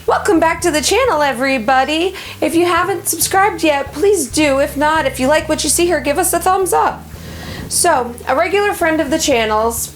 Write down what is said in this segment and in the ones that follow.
Welcome back to the channel, everybody. If you haven't subscribed yet, please do. If not, if you like what you see here, give us a thumbs up. So, a regular friend of the channel's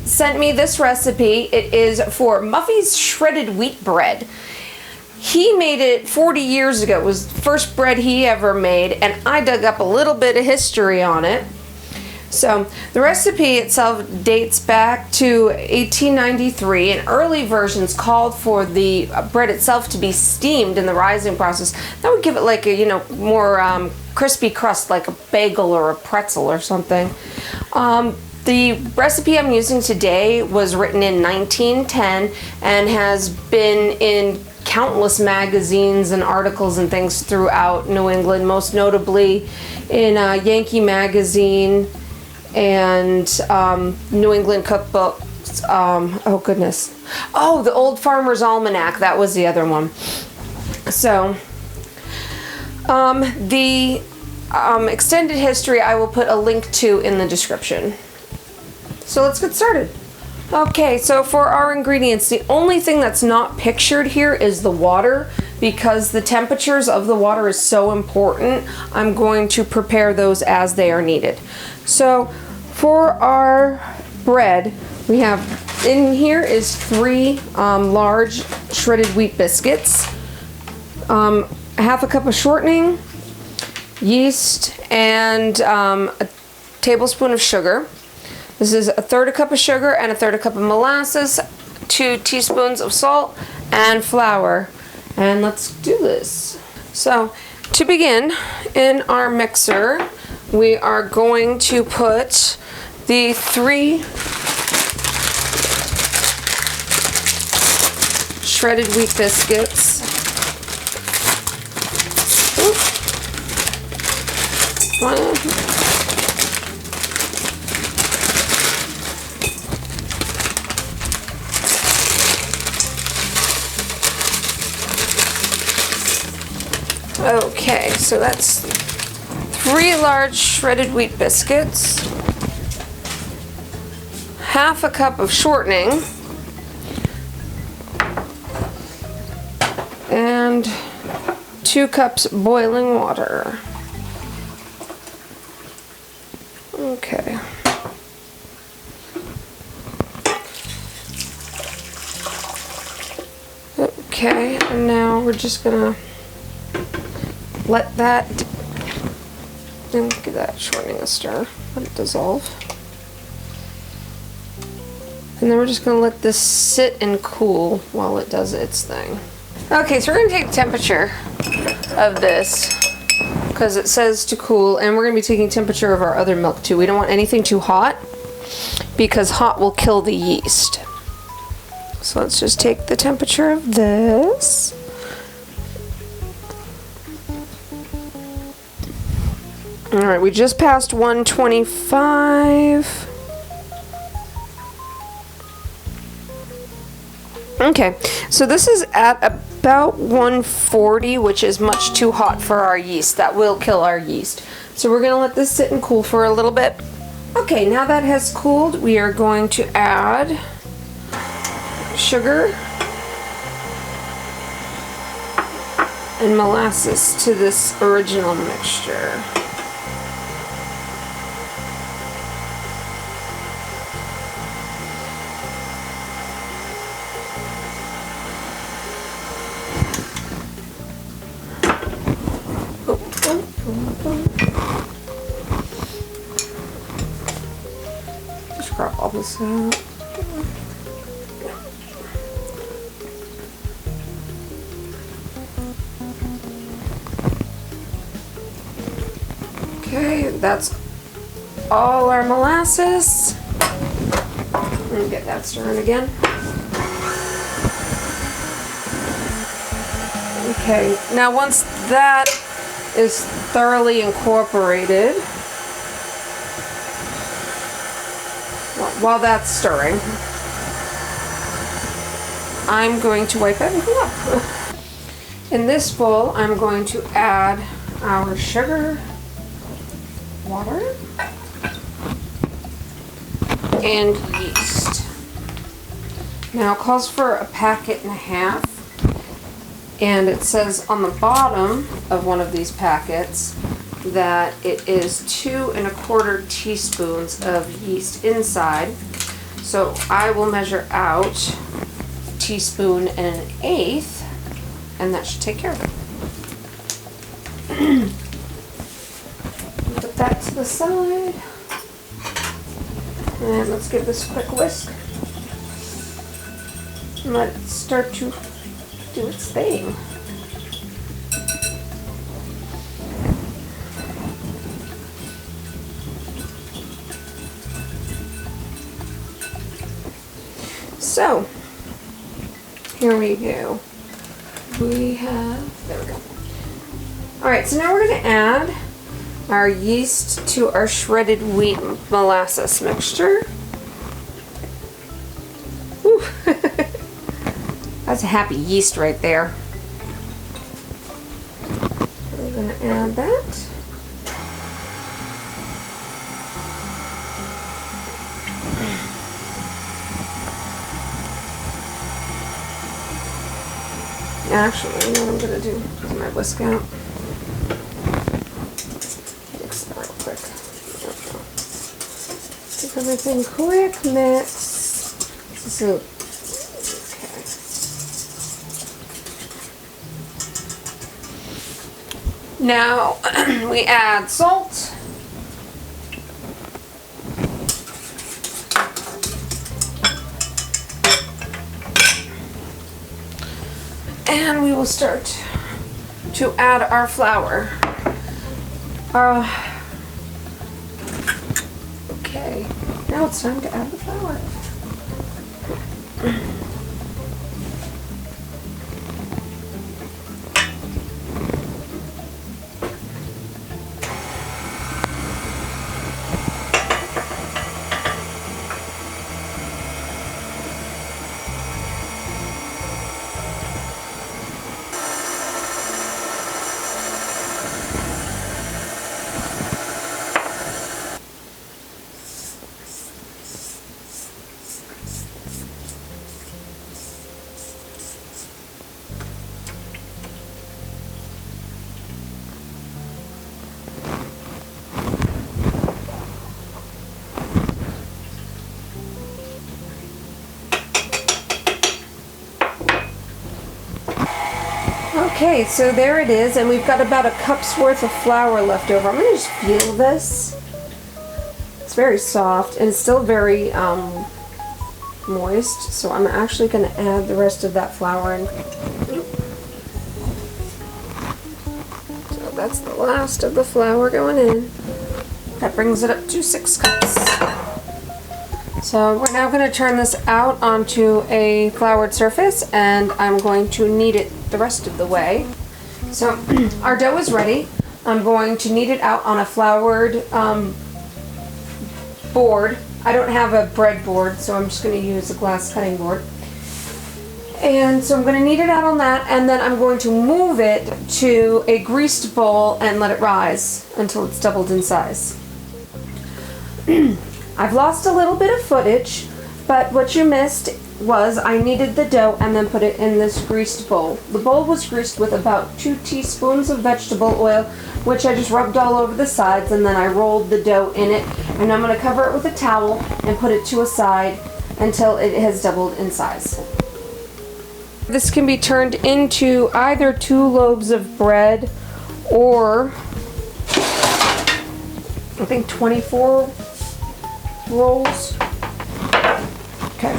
sent me this recipe. It is for Muffie's shredded wheat bread. He made it 40 years ago. It was the first bread he ever made, and I dug up a little bit of history on it. So the recipe itself dates back to 1893, and early versions called for the bread itself to be steamed in the rising process. That would give it like a, more crispy crust, like a bagel or a pretzel or something. The recipe I'm using today was written in 1910 and has been in countless magazines and articles and things throughout New England, most notably in Yankee Magazine and New England Cookbooks. Oh goodness. Oh, the Old Farmer's Almanac. That was the other one. So the extended history I will put a link to in the description. So let's get started. Okay, so for our ingredients, the only thing that's not pictured here is the water, because the temperatures of the water is so important. I'm going to prepare those as they are needed. So for our bread, we have in here is 3 large shredded wheat biscuits, half a cup of shortening, yeast, and a tablespoon of sugar. This is 1/3 cup of sugar and 1/3 cup of molasses, 2 teaspoons of salt, and flour. And let's do this. So to begin, in our mixer, we are going to put the 3 shredded wheat biscuits. Okay, so that's 3 large shredded wheat biscuits, half a cup of shortening, and 2 cups boiling water. Okay. Okay, and now we're just gonna let that, and give that shortening a stir, let it dissolve. And then we're just gonna let this sit and cool while it does its thing. Okay, so we're gonna take the temperature of this, because it says to cool, and we're gonna be taking temperature of our other milk too. We don't want anything too hot, because hot will kill the yeast. So let's just take the temperature of this. All right, we just passed 125. Okay, so this is at about 140, which is much too hot for our yeast. That will kill our yeast. So we're gonna let this sit and cool for a little bit. Okay, now that has cooled, we are going to add sugar and molasses to this original mixture. Just grab all this out. Okay, that's all our molasses. And get that stirring again. Okay, now once that is thoroughly incorporated, while that's stirring, I'm going to wipe everything up. In this bowl, I'm going to add our sugar, water, and yeast. yeast. Now it calls for 1.5 packets, and it says on the bottom of one of these packets that it is 2 1/4 teaspoons of yeast inside. So I will measure out 1.8 teaspoons, and that should take care of it. Put that to the side. And let's give this a quick whisk. And let it start to do its thing. So, here we go. There we go. Alright, so now we're going to add our yeast to our shredded wheat molasses mixture. Whew. That's a happy yeast right there. We're going to add that. Actually, what I'm going to do is my whisk out. Mix that real quick. Make everything quick mix. So, okay. Now we add salt. And we will start to add our flour. Okay, now it's time to add the flour. Okay, so there it is, and we've got about 1 cup's worth of flour left over. I'm going to just feel this. It's very soft and still very moist, so I'm actually going to add the rest of that flour in. So that's the last of the flour going in. That brings it up to 6 cups. So we're now going to turn this out onto a floured surface, and I'm going to knead it the rest of the way. So our dough is ready. I'm going to knead it out on a floured board. I don't have a bread board, so I'm just going to use a glass cutting board. And so I'm going to knead it out on that, and then I'm going to move it to a greased bowl and let it rise until it's doubled in size. I've lost a little bit of footage, but what you missed was I kneaded the dough and then put it in this greased bowl. The bowl was greased with about 2 teaspoons of vegetable oil, which I just rubbed all over the sides, and then I rolled the dough in it, and I'm going to cover it with a towel and put it to a side until it has doubled in size. This can be turned into either 2 loaves of bread or I think 24 rolls. Okay.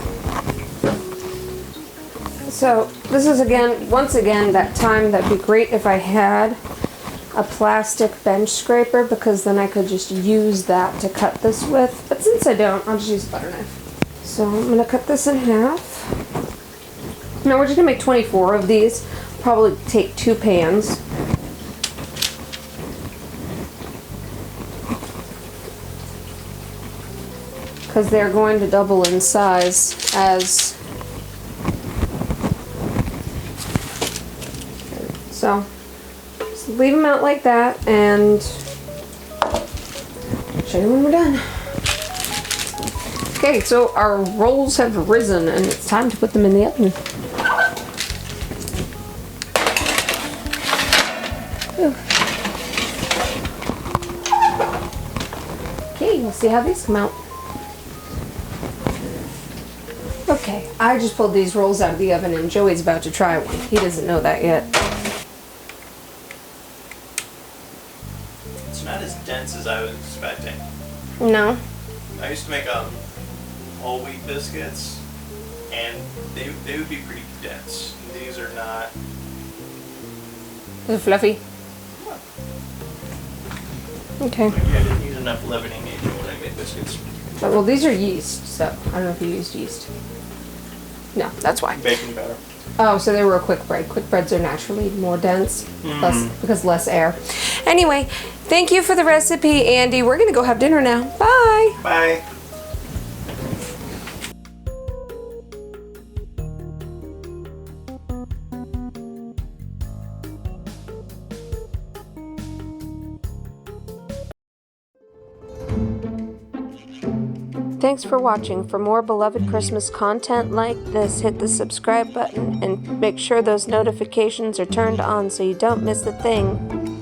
So this is once again that time that'd be great if I had a plastic bench scraper, because then I could just use that to cut this with. But since I don't, I'll just use a butter knife. So I'm going to cut this in half. Now we're just going to make 24 of these. Probably take 2 pans. Because they're going to double in size as... So, just leave them out like that, and show you when we're done. Okay, so our rolls have risen and it's time to put them in the oven. Okay, we'll see how these come out. Okay, I just pulled these rolls out of the oven and Joey's about to try one. He doesn't know that yet. It's not as dense as I was expecting. No? I used to make whole wheat biscuits, and they would be pretty dense. These are not. Is it fluffy? Okay. Maybe I didn't use enough leavening agent when I made biscuits. Well, these are yeast, so I don't know if you used yeast. No, that's why. Baking powder. Oh, so they were a quick bread. Quick breads are naturally more dense, because less air. Anyway, thank you for the recipe, Andy. We're gonna go have dinner now. Bye. Bye. Thanks for watching. For more beloved Christmas content like this, hit the subscribe button and make sure those notifications are turned on so you don't miss a thing.